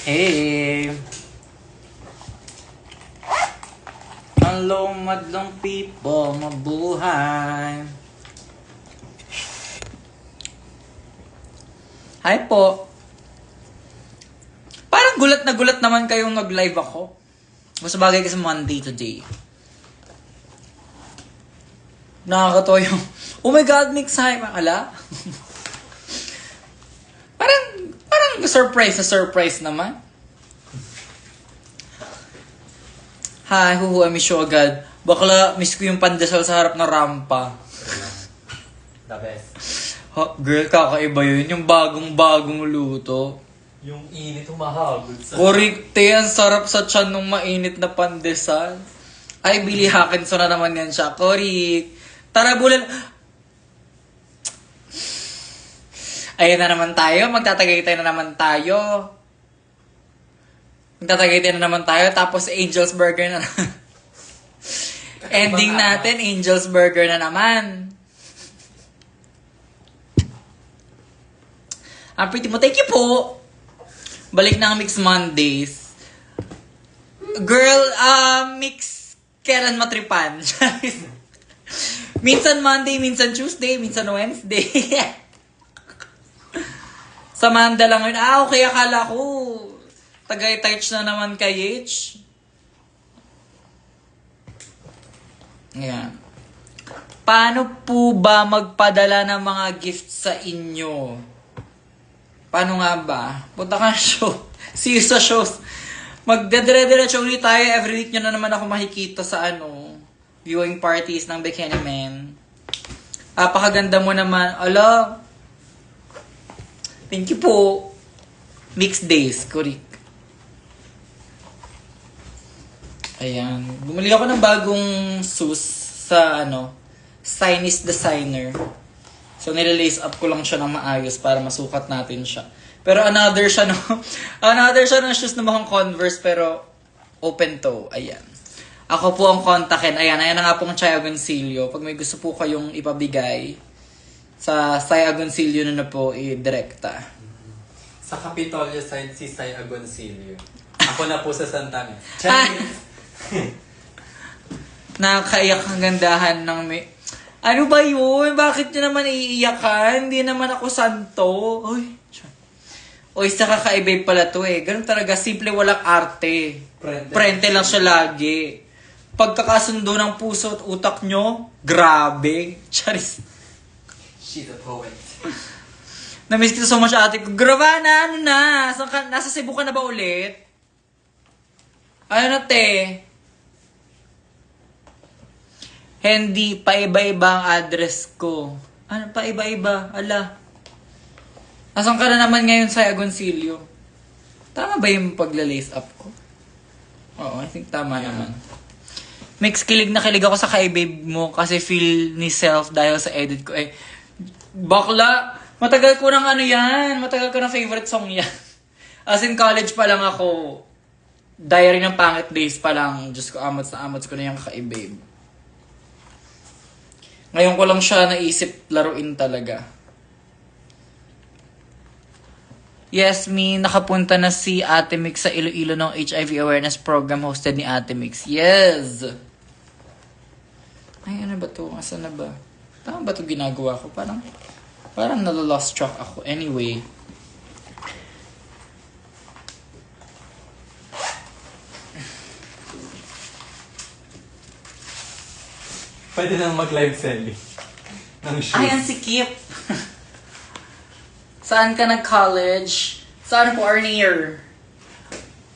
Hey! Hello, madlong people, mabuhay! Hi po! Parang gulat na gulat naman kayong nag-live ako. Mas bagay kasi Monday today. Nakakatawa yung, oh my God, Mix, hi, makala. parang surprise naman. Hi, I miss you agad. Bakla, miss ko yung pandesal sa harap ng rampa. The best. Girl, kakaiba yun. Yung bagong luto. Yung init humahagod sa... Korikte, ang sarap sa tiyan nung mainit na pandesal. Ay, Billy Hawkinson na naman yan siya. Korik. Tara, bulan. Ayun na naman tayo. Magtatagaytay na naman tayo. Tapos Angel's Burger na naman. Ending natin, Angel's Burger na naman. Ang pretty mo. Thank you po. Balik na ang Mix Mondays. Girl, Mix kailan matripan? Minsan Monday, minsan Tuesday, minsan Wednesday. Samanda lang yun. Okay, akala ko. Tagay-touch na naman kay H. Ayan. Paano po ba magpadala ng mga gifts sa inyo? Paano nga ba? Punta ka show. See you sa shows. Magdedire-diretso ulit tayo. Every week nyo na naman ako makikita sa viewing parties ng Bikini Men. Apakaganda mo naman. Ala. Thank you po. Mixed days. Correct. Ayan. Bumili ako ng bagong sus sa Chinese designer. So, nilalace up ko lang siya ng maayos para masukat natin siya. Pero another siya ng shoes na mukhang Converse pero open toe. Ayan. Ako po ang kontakin. Ayan na nga pong Chai Agoncillo. Pag may gusto po kayong ipabigay sa Chai Agoncillo na po, i-direkta. Sa Capitolio side, si Sai Agoncillo. Ako na po sa Santa Mesa. Nakakaiyak ang gandahan ng may... Ano ba yun? Bakit nyo naman iiyakan? Hindi naman ako santo. Oy, sa kakaibay pala to eh. Ganun talaga, simple walang arte. Prente lang siya lagi. Pagkakasundo ng puso at utak nyo, grabe. Charis. She's a poet. Namiss kita so much ate ko. Gravana, nasa Cebu ka na ba ulit? Ano na te? Hindi, paiba-iba ang address ko. Ano, paiba-iba? Ala. Asan ka na naman ngayon sa Agoncillo? Tama ba yung pagla-lace up ko? Oo, I think tama naman. Mix, kilig na kilig ako sa kaibabe mo kasi feel ni self dahil sa edit ko. Bakla, matagal ko ng matagal ko ng favorite song yan. As in college pa lang ako, Diary ng Pangit Days pa lang, Diyos ko, amats ko na yung kaibabe. Ngayon ko lang siya naisip laruin talaga. Yes, nakapunta na si Ate Mix sa Iloilo ng HIV awareness program hosted ni Ate Mix. Yes! Ay, ano ba to? Asan na ba? Tama ba to ginagawa ko? Parang nalolost track ako. Anyway. Pwede nang mag-live selling ng shoes. Ayan si Kip. Saan ka nag-college? Saan po, Arnier?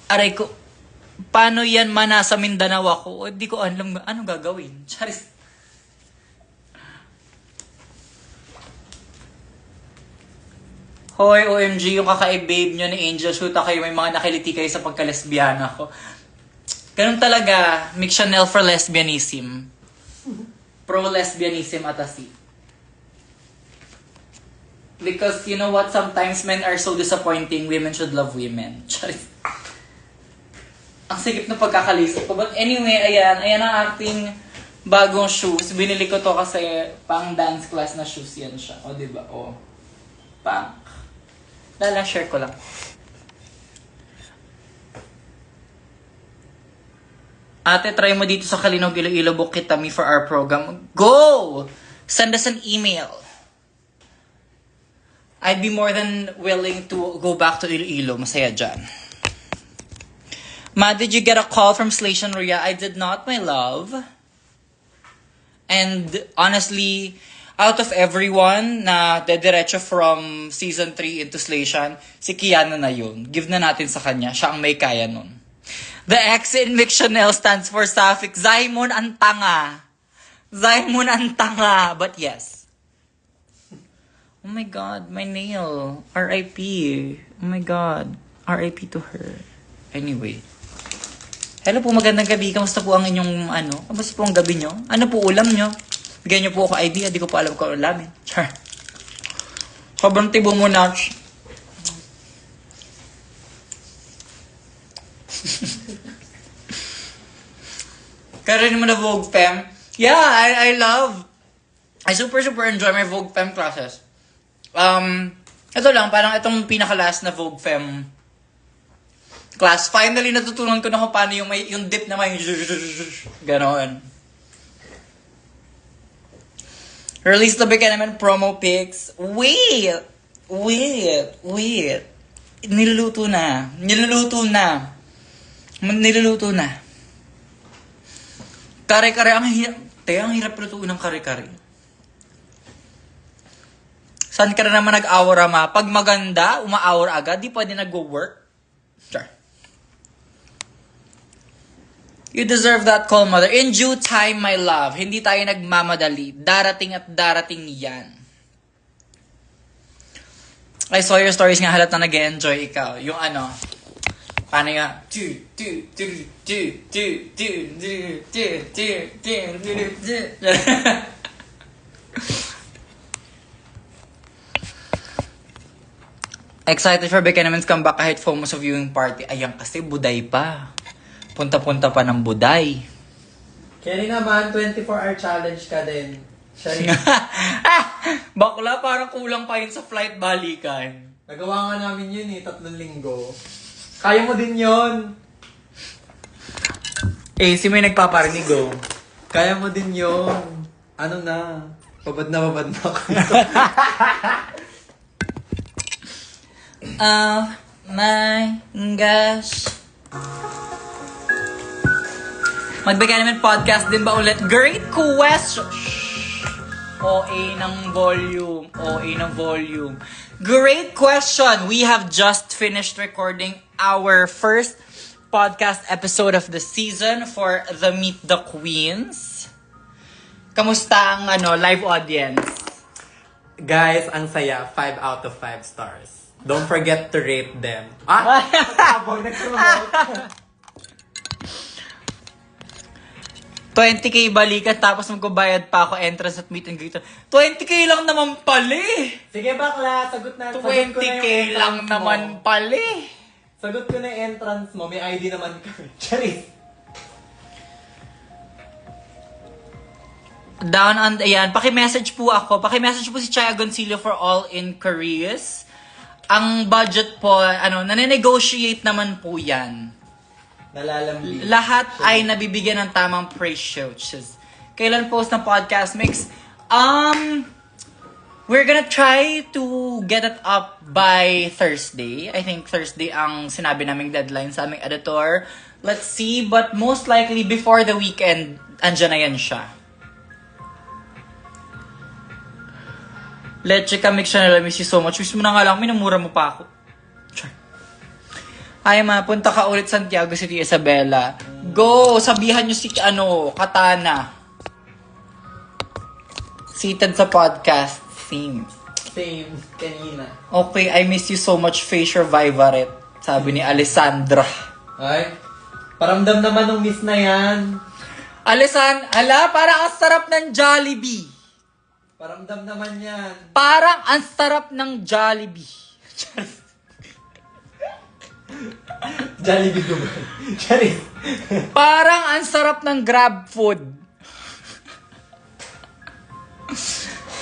Aray ko, paano yan nasa Mindanao ako? Hindi ko alam anong gagawin. Charis. Hoy, OMG, yung kaka-babe nyo ni Angel, shoot kayo, may mga nakiliti kayo sa pagka-lesbiana ko. Ganun talaga, Mix Chanel for lesbianism. Pro-lesbianism at asi. Because you know what, sometimes men are so disappointing, women should love women. Charis. Ang sigip na pagkakalisip ko. But anyway, ayan ang ating bagong shoes. Binili ko to kasi pang dance class na shoes yan siya. O, diba? O. Pang. Share ko lang. Ate, try mo dito sa Kalinog, Iloilo, Bukitami for our program. Go! Send us an email. I'd be more than willing to go back to Iloilo. Masaya dyan. Ma, did you get a call from Slation Ria? I did not, my love. And honestly, out of everyone na dediretso from season 3 into Slation, si Kiana na yun. Give na natin sa kanya. Siya ang may kaya nun. The X in Mictionel stands for Safik. Zaimon ang tanga. Zaimon ang tanga. But yes. Oh my God, my nail. R.I.P. Oh my God. R.I.P. to her. Anyway. Hello po, magandang gabi. Kamusta po ang inyong, kamusta po ang gabi nyo? Ano po ulam nyo? Bigyan nyo po ako idea. Di ko pa alam kung ano ulamin. Char. Sobrang tibo mo na. Karin mo na Vogue Fem. Yeah, I love. I super enjoy my Vogue Fem classes. Ito lang, parang itong pinaka-last na Vogue Fem class. Finally, natutunan ko na kung paano yung dip na may ganon. Release the Bigyan naman promo pics. Wait. Niluluto na. Kare-kare, ang hirap lutuin ng kare-kare. Saan ka na naman nag-aura, ma? Pag maganda, uma-aura agad, di pwede nag-work. Sure. You deserve that call, mother. In due time, my love. Hindi tayo nagmamadali. Darating at darating yan. I saw your stories nga, halata nag-enjoy ikaw. Yung paano nga? Excited for Bekenaman's comeback kahit FOMO sa viewing party. Ayan kasi, buday pa. Punta-punta pa ng buday. Kenny naman, 24-hour challenge ka din. Bakla, parang kulang pa yun sa flight balikan. Nagawa nga namin yun 3 linggo. Kaya mo din yun. Si may nagpaparinig, oh. Kaya mo din yun. Ano na? Babad na ako. Oh my gosh. Magbigay naman podcast din ba ulit? Great question. OA ng volume. Great question. We have just finished recording our first podcast episode of the season for the Meet the Queens. Kamusta ang live audience? Guys, ang saya. 5 out of 5 stars. Don't forget to rate them. Habang nag-promote. 20k balikan tapos magbabayad pa ako entrance at meet and greet. 20k lang naman pali. Sige bakla, sagot na. 20k lang naman pali. Sagot ko na yung entrance mo. May ID naman kami. Charis. Down on, ayan, paki-message po ako. Paki-message po si Chai Agoncillo for all inquiries. Ang budget po, nane-negotiate naman po yan. Nalalamli. Lahat ay nabibigyan ng tamang ratio. Kailan post ng podcast mix? We're gonna try to get it up by Thursday. I think Thursday ang sinabi naming deadline sa aming editor. Let's see, but most likely before the weekend, andyan na yan siya. Leche ka, mix siya nila. Miss you so much. Miss mo na nga lang, minamura mo pa ako. Ay, punta ka ulit Santiago City, Isabela. Go! Sabihan nyo si, Katana. Seated sa podcast. Same. Kanina. Okay, I miss you so much, Facial Vivaret. Sabi ni Alessandra. Ay, paramdam naman ng miss na yan. Parang ang sarap ng Jollibee. Paramdam naman yan. Parang ang sarap ng Jollibee. Jollibee Dubai. Charis. Parang ang sarap ng Grab food.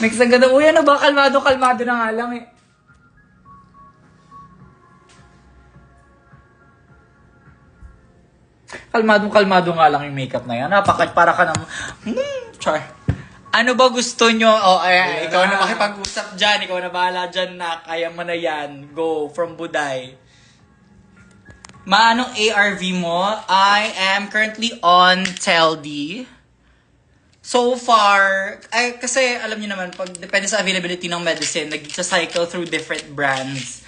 Mix ang ganda. Uy, ba? Kalmado na nga lang eh. Kalmadong-kalmado nga lang yung makeup na yan. Para ka naman, char. Ano ba gusto nyo? Ikaw na makipag-usap dyan. Ikaw na bahala dyan na. Kaya mo na yan. Go from Buday. Anong ARV mo? I am currently on Teldi. So far, kasi alam niyo naman, depende sa availability ng medicine, nag-cycle through different brands.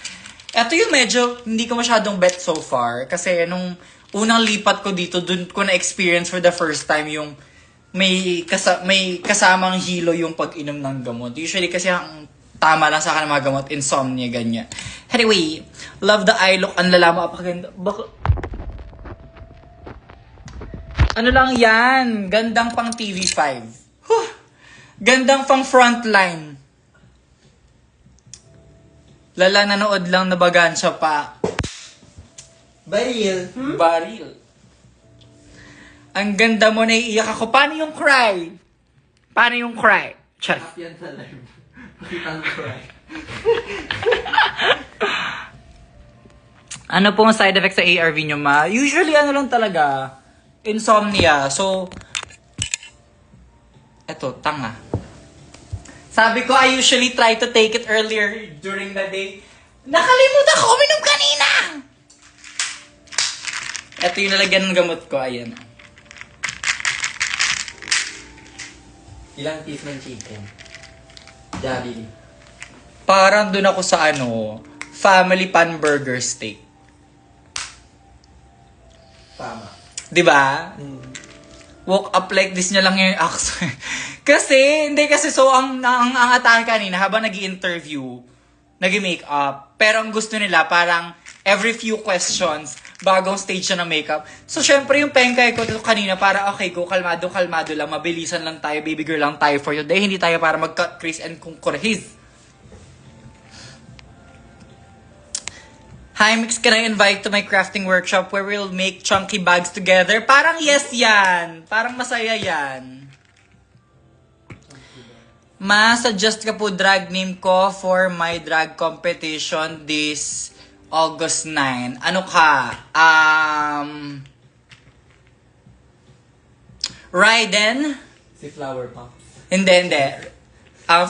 Ito yung medyo, hindi ko masyadong bet so far. Kasi nung unang lipat ko dito, dun ko na-experience for the first time yung may kasamang hilo yung pag-inom ng gamot. Usually kasi ang tama lang sa akin ng mga gamot, insomnia, ganyan. Anyway, love the eye look. Ang lalama, apakaganda. Ano lang yan? Gandang pang TV5. Huh! Gandang pang frontline. Lala, nanood lang na bagansya pa. Baril. Baril. Ang ganda mo, naiiyak ako. Paano yung cry? Paano yung cry? Chat. Yan sa live. Pakita mo cry. Ano pong side effects sa ARV nyo, ma? Usually, ano lang talaga, insomnia. So, eto, tanga. Sabi ko, I usually try to take it earlier during the day. Nakalimutan ko, uminom kanina! Eto yung nalagyan ng gamot ko, ayan. Ilang piece ng chicken? Jollibee. Parang dun ako sa family pan burger steak. Tama. Diba? Woke up like this niya lang yung accent. Kasi, so ang atake kanina habang nag-i-interview, nag-i-makeup, pero ang gusto nila parang every few questions, bagong stage siya ng makeup. So, syempre yung pengkay ko kanina para, okay, go, kalmado lang, mabilisan lang tayo, baby girl lang tayo for today, hindi tayo para mag-cut crease and kurhis. Hi, Mix, can I invite to my crafting workshop where we'll make chunky bags together? Parang yes yan. Parang masaya yan. Suggest ka po drag name ko for my drag competition this August 9. Ano ka? Raiden? Si Flower Pop. Hindi.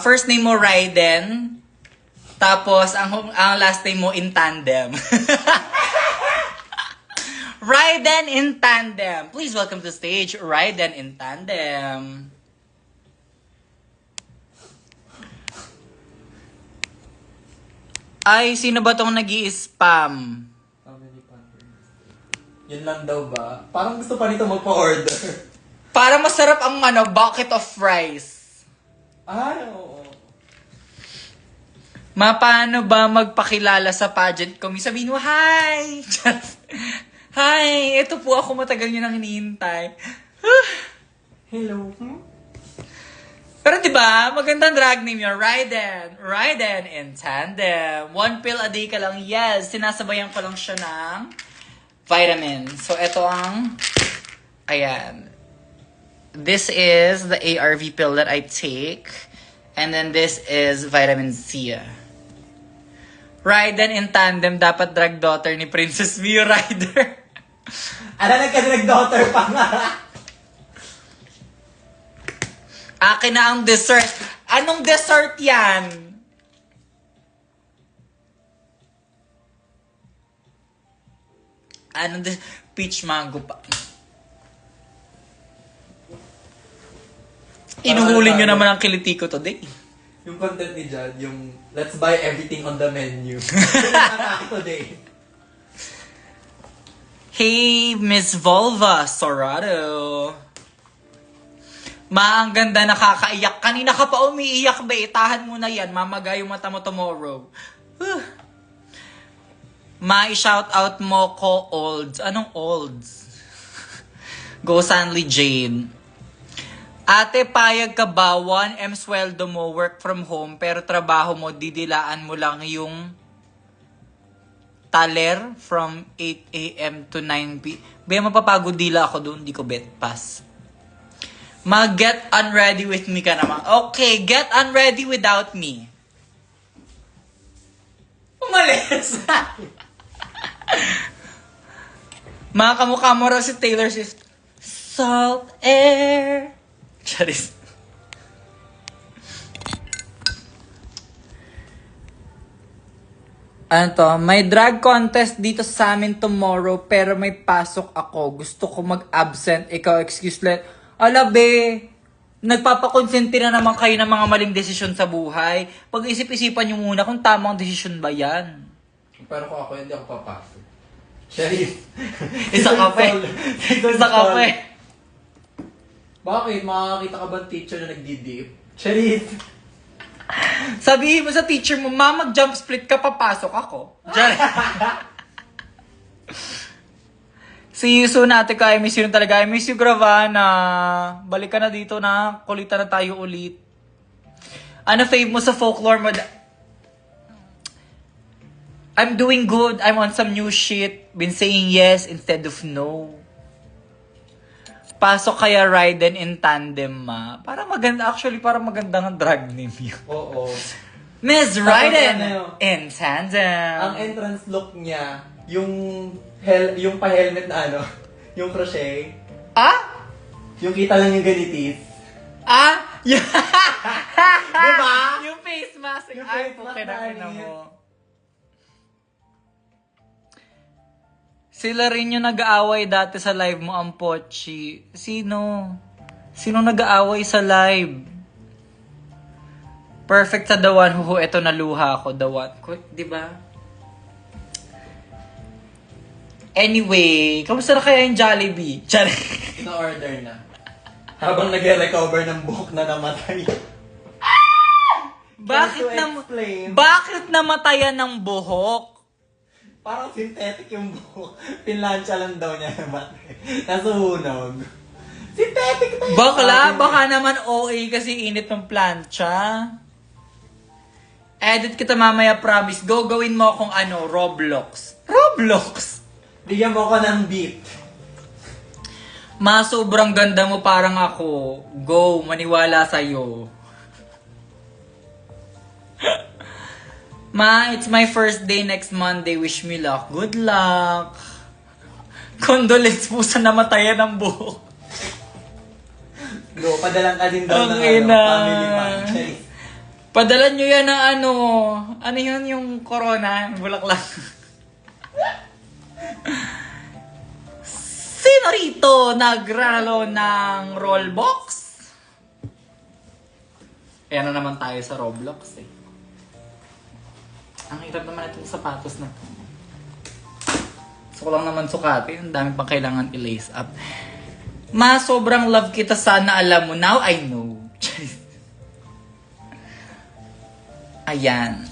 First name mo Raiden. Tapos, ang last name mo, in tandem. Raiden in tandem. Please welcome to the stage, Raiden in tandem. Ay, sino ba tong nag-i-spam? Family Pampers. Yun lang daw ba? Parang gusto pa nito magpa-order. Para masarap ang bucket of rice. Ay, oo. Paano ba magpakilala sa pageant ko? Sabihin mo, hi! Hi! Ito po ako, matagal nyo nang hinihintay. Hello. Pero diba, magandang drag name yun. Raiden in tandem. 1 pill a day ka lang. Yes, sinasabayan ko lang siya ng vitamin. So, ito ang, ayan. This is the ARV pill that I take. And then this is vitamin C. Raiden in tandem, dapat drag daughter ni Princess View Rider. Nagka-drag daughter pa nga. Akin na ang dessert. Anong dessert yan? Peach mango pa. Inuhuli nyo naman ang kiliti ko today. Yung content ni Jad, yung let's buy everything on the menu. Today. Hey, Miss Volva Sorado. Ang ganda, nakakaiyak. Kanina ka pa umiiyak ba? Itahan mo na yan. Mamaga yung mata mo tomorrow. I-shout out mo ko olds. Anong olds? Go Sanly Jane. Ate, payag ka ba? 1M sweldo mo, work from home, pero trabaho mo, didilaan mo lang yung taler from 8 a.m. to 9 p.m. Baya mapapagod dila ako doon, di ko bet pass. Get unready with me ka naman. Okay, get unready without me. Umalis! Mga kamukha mo raw si Taylor Swift. Salt air. Charis. Ano to? May drag contest dito sa amin tomorrow pero may pasok ako. Gusto ko mag-absent. Ikaw, excuse let. Alabe, nagpapakonsente na naman kayo ng mga maling desisyon sa buhay. Pag-isip-isipan nyo muna kung tamang desisyon ba yan. Pero kung ako, hindi ako papasok. Sherry. Isa ka pa eh. Isa ka pa eh. Bakit? Makakakita ka ba ng teacher na nagdi-dip? Sherry. Sabihin mo sa teacher mo, ma, mag-jump split ka, papasok ako. Diyan. See you soon, ate ka. I miss you talaga. I miss you, Gravana. Balik ka na dito na. Kulitan na tayo ulit. Ano fave mo sa folklore mo? I'm doing good. I'm on some new shit. Been saying yes instead of no. Pasok kaya Raiden in tandem, ma. Para maganda, actually, para maganda ng drag name yun. Oo. Miss Tapos Raiden ano, in tandem. ang entrance look niya, yung pa-helmet na ano, yung crochet, Ah? yung kita lang yung ganitis. Ah? Yung, Diba? yung face mask. Yung Ay, face mask pukin na mo. Sila rin yung nag-aaway dati sa live mo, ang Pochi. Sino? Sino nag-aaway sa live? Perfect sa The One Who. Ito na luha ko, The One. Diba? Anyway, kamusta na kaya yung Jollibee? Na-order na. Habang nag-recover ng buhok na namatay. Bakit To explain. bakit namatayan ng buhok? Parang synthetic yung buhok. Pinlansya lang daw niya namatay. Nasunog. Synthetic na yun. Baka naman OA kasi init ng plancha. Edit kita mamaya, promise. Gawin mo akong ano, Roblox. Roblox! Bigyan mo ko ng beat. Ma, sobrang ganda mo parang ako. Go, maniwala sa'yo. Ma, it's my first day next Monday. Wish me luck. Good luck. Condolence po sa namatayan ng buhok. Go, padalang ka din daw ng Okay ano, na. family function. Padalan nyo yan ng ano. Ano yun yung corona? Bulaklak. Sino rito nagralo ng rollbox? Ayan na naman tayo sa Roblox eh. Ang hirap naman itong sapatos na to. So, ko lang naman sukatin. Ang dami pang kailangan i-lace up. Ma, sobrang love kita. Sana alam mo. Now I know. Ayan.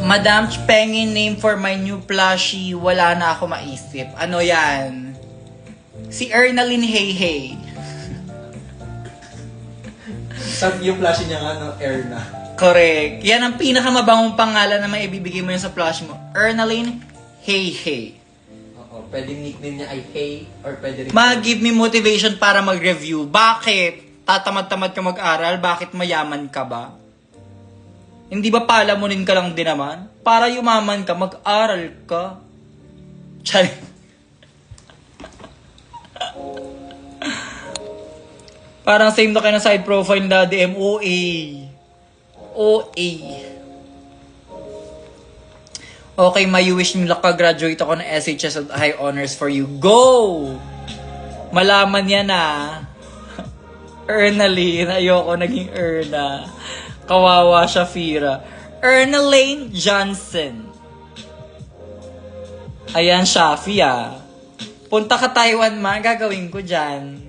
Madam, pengin name for my new plushie. Wala na ako maisip. Ano yan? Si Ernaline Hey Hey. Tapos yung flash niya nga, no, air na. Correct. Yan ang pinakamabangong pangalan na maibibigay mo yun sa plushie mo. Ernaline Hey Hey. Oo, pwedeng nickname niya ay Hey, or pwede rin... Give me motivation para mag-review. Bakit? Tatamad-tamad ka mag-aral? Bakit mayaman ka ba? Hindi ba palamunin ka lang din naman? Para yumaman ka, mag-aral ka. Charing. Parang same na kayo na side profile na DM. OA. OA. Okay, may wish me luck ka. Graduate ako ng SHS at high honors for you. Go! Malaman yan ah. Ernaline. Ayoko naging Erna. Kawawa Shafira. Ernaline Johnson. Ayan, Shafi ah. Punta ka Taiwan ma. Gagawin ko dyan.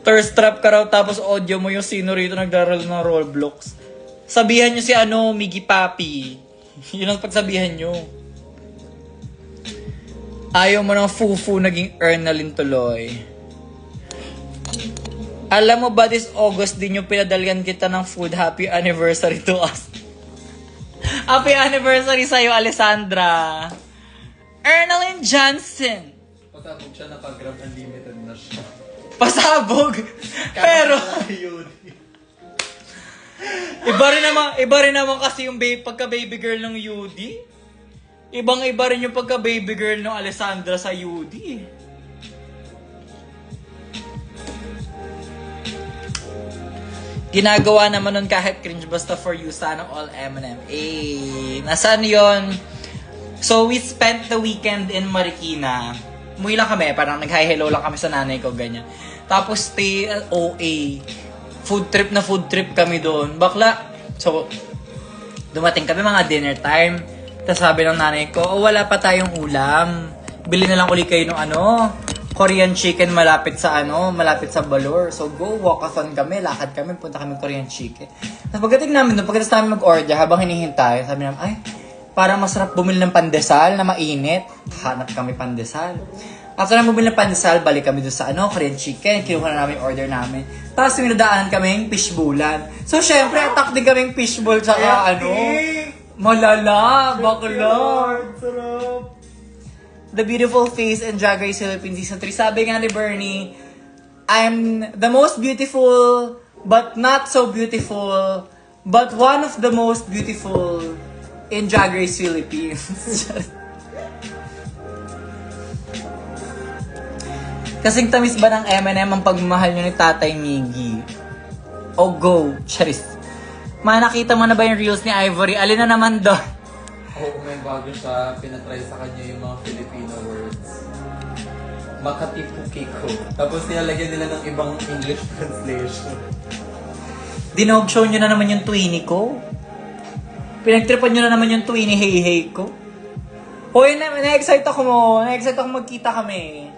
Thirst trap ka raw tapos audio mo yung sino rito nagdaralo ng Roblox. Sabihan nyo si ano, Miggy Papi. Yun ang pagsabihan nyo. Ayaw mo ng fufu naging Ernaline tuloy. Alam mo ba this August din yung pinadalyan kita ng food. Happy anniversary to us. Happy anniversary sa'yo, Alessandra. Ernaline Johnson. Pasabog siya, naka-grab unlimited na siya. Pasabog! Pero, iba rin naman kasi yung pagka-baby girl ng Yudi. Ibang-iba rin yung pagka-baby girl ng Alessandra sa Yudi. Ginagawa naman nun kahit cringe basta for you. Sana all M&M. Nasaan yon? So, we spent the weekend in Marikina. Umuwi lang kami. Parang nag-hi-hello lang kami sa nanay ko, ganyan. Tapos, stay at OA. Food trip kami doon. Bakla. So, dumating kami mga dinner time. Tapos sabi ng nanay ko, wala pa tayong ulam. Bili na lang ulit kayo ng Korean chicken malapit sa Balor. So go, walkathon kami, lakad kami, punta kami Korean chicken. Tapos pagdating namin doon, pagkatapos namin mag-order, habang hinihintay, sabi namin, parang masarap bumili ng pandesal na mainit. Hanap kami pandesal. After na bumili ng pandesal, balik kami doon sa Korean chicken. Kinuha na namin yung order namin. Tapos minadaanan kami yung fishbowlan. So syempre, attack din kami yung fishbowl tsaka malala, bakla. Sarap. The Beautiful Face and Drag Race Philippines Season 3. Sabi nga ni Bernie, I'm the most beautiful, but not so beautiful, but one of the most beautiful in Drag Race Philippines. Kasing tamis ba ng M&M ang pagmamahal nyo ni Tatay Miggy? Oh, go. Charis. Nakita mo na ba yung reels ni Ivory? Alin na naman doon? May bago siya, pinatry sa kanya yung mga Filipino words. Makatipukiko. Tapos nilalagyan nila ng ibang English translation. Dinog-show nyo na naman yung Twinnie ko. Pinagtripan nyo na naman yung Twinnie hey ko. Hoy, na-excite ako mo. Na-excite ako magkita kami.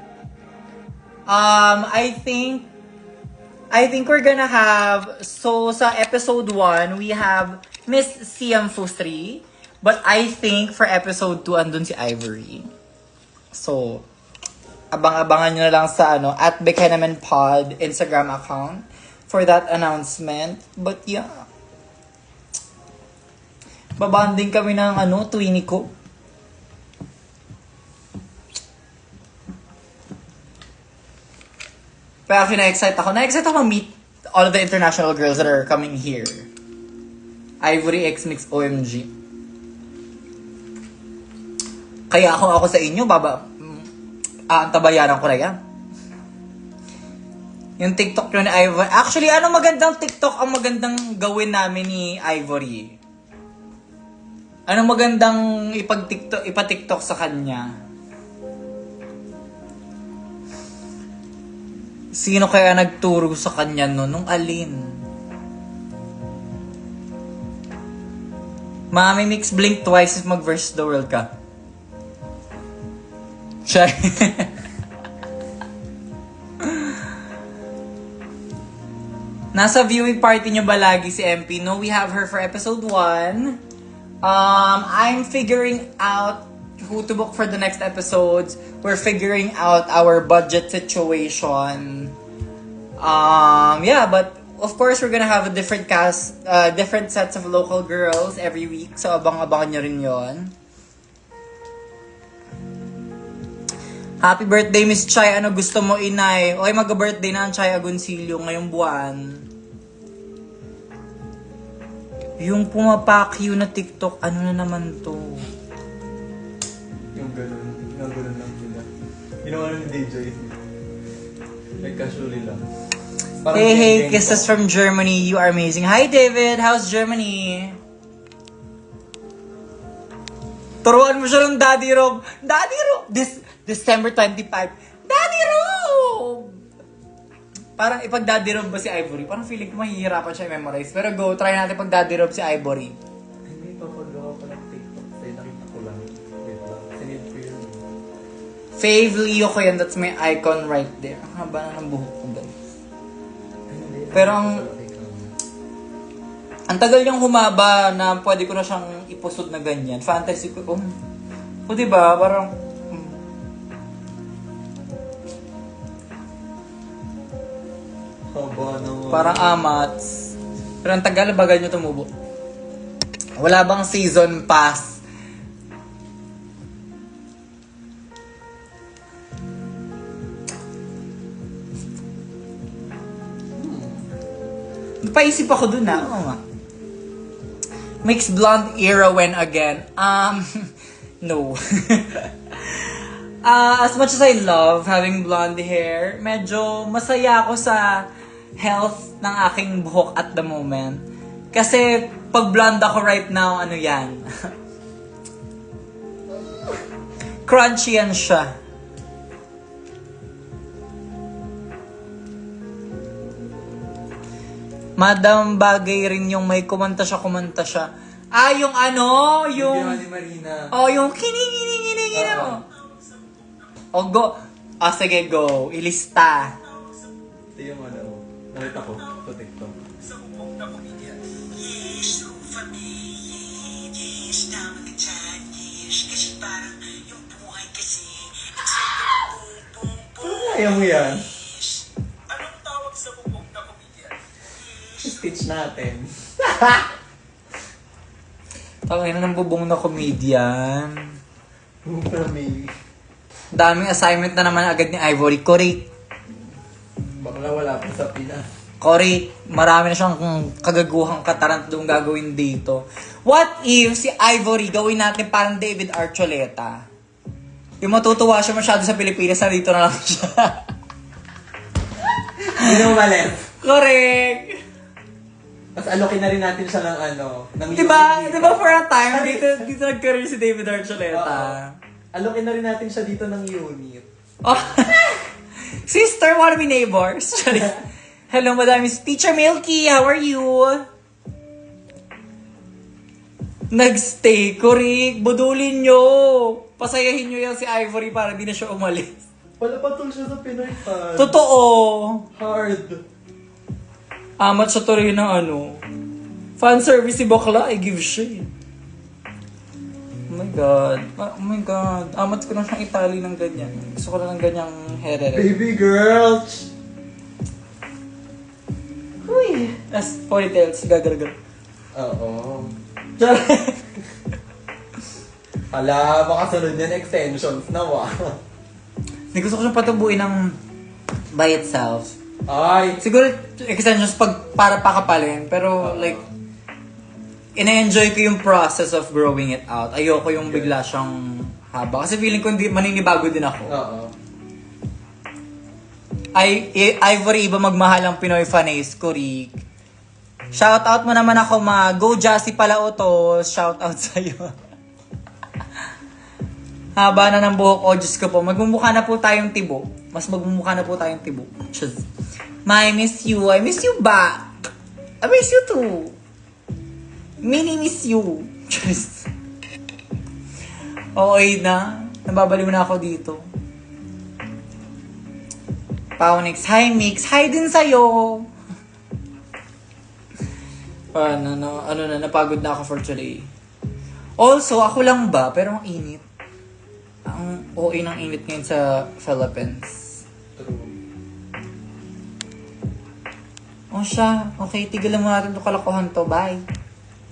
I think we're gonna have, so sa episode 1, we have Miss Siam Fustri. But I think for episode 2, andun si Ivory. So, abang-abangan nyo na lang sa at Bekenemen Pod Instagram account for that announcement. But yeah, babanding kami ng Twinnie ko. Pero actually, na-excite ako. Na-excite ako meet all of the international girls that are coming here. Ivory X Mix OMG. Kaya ako sa inyo, antabayaran ko na yan. Yung TikTok nyo ni Ivory. Actually, magandang TikTok ang magandang gawin namin ni Ivory? Magandang ipa-TikTok sa kanya? Sino kaya nagturo sa kanya nung alin? Mami Mix, blink twice if mag-versus the world ka. Siya. Nasa viewing party nyo ba lagi si MP? No, we have her for episode 1. I'm figuring out who to book for the next episodes. We're figuring out our budget situation. Yeah, but of course we're gonna have a different cast, different sets of local girls every week. So abang-abangan nyo rin yon. Happy birthday, Miss Chai. Ano gusto mo, inay? Okay, mag-birthday na ang Chai Agoncillo ngayong buwan. Yung pumapakyu na TikTok, ano na naman to? Yung ganun lang sila. Ginawa ni DJ. Like casually lang. Hey, kisses from Germany. You are amazing. Hi, David. How's Germany? Turuan mo siya ng Daddy Rob. Daddy Rob! December 25. Daddy Rob! Parang ipag Daddy Rob ba si Ivory? Parang feeling ko mahihirapan siya i-memorize. Pero go, try natin pag Daddy Rob si Ivory. Hindi, papagawa pa ng TikTok. Sa'yo nakita ko lang. Wait lang. Sinid ko yun. Fave Leo ko yan. That's my icon right there. Ang haba na ng buhok ko, guys. Pero ang tagal niyang humaba na pwede ko na siyang ipusod na ganyan. Fantasy ko. O diba? Parang haba naman. parang amats. Pero ang tagal, bagal nyo tumubo. Wala bang season pass? Napaisip ako dun na. Oo nga. Mixed blonde era when again? No. As much as I love having blonde hair, medyo masaya ako sa health ng aking buhok at the moment. Kasi pag blonde ako right now, ano yan? Crunchy yan siya. Madam, bagay rin yung may kumanta siya. Ah, yung ano? Yung... Ni Marina. Oh, yung kini mo. Oh, go. Ah, sige, go. Ilista. Ito yung ano. Nakita ko sa TikTok. Kaya mo yan? Stitch natin. Tangina ng bubong na comedian. Mami. Daming assignment na naman agad ni Ivory. Corey, Bakla wala pa sa Pinas. marami na siyang kagaguhang katarantadong gagawin dito. What if si Ivory gawin natin parang David Archuleta? Yung matutuwa siya masyado sa Pilipinas, dito na lang siya. Hindi mo malit. Correct! Mas alokin na rin natin siya ng ano. Ng Diba unit. for a time, dito nag-career si David Archuleta. Alokin na rin natin siya dito ng unit. Oh. Sister, wanna be neighbors? Hello, Madam Miss Teacher Milky, how are you? Nagstay, Kurik. Budulin nyo. Pasayahin nyo yan si Ivory para di na siya umalis. Wala pa tol siya sa Pinoy fan. Totoo. Hard. Amat siya tuloy ng ano. Fan service si Bakla, I give shit. Oh my God. Oh my God. Amat ko na siyang itali ng ganyan. Gusto ko na ng ganyang herere. Baby girl. Uy. As ponytails, gagal-gal. Oo. Ala, baka sunod yan extensions na wa. Hindi gusto ko siyang patubuin ng by itself. Ay. Siguro extensions para pakapalin. Pero like, ina-enjoy ko yung process of growing it out. Ayoko yung bigla siyang haba. Kasi feeling ko maninibago din ako. Oo. Ivory, iba magmahal ang Pinoy fanays ko, Rick. Shout out mo naman ako, Go Jassy pala utos. Shout out sa'yo. Haba na ng buhok. Oh, Diyos ko po. Magmumukha na po tayong tibo. Mas magmumukha na po tayong tibo. Just, I miss you. I miss you back. I miss you too. Mini miss you. Just. Okay na. Nababaliw na ako dito. Paunix. Hi, Mix. Hi din sa'yo. Napagod na ako for today. Also, ako lang ba? Pero ang init. Ang OA ng init ngayon sa Philippines. True. O siya. Okay, tigilan mo natin itong kalokohan to. Bye.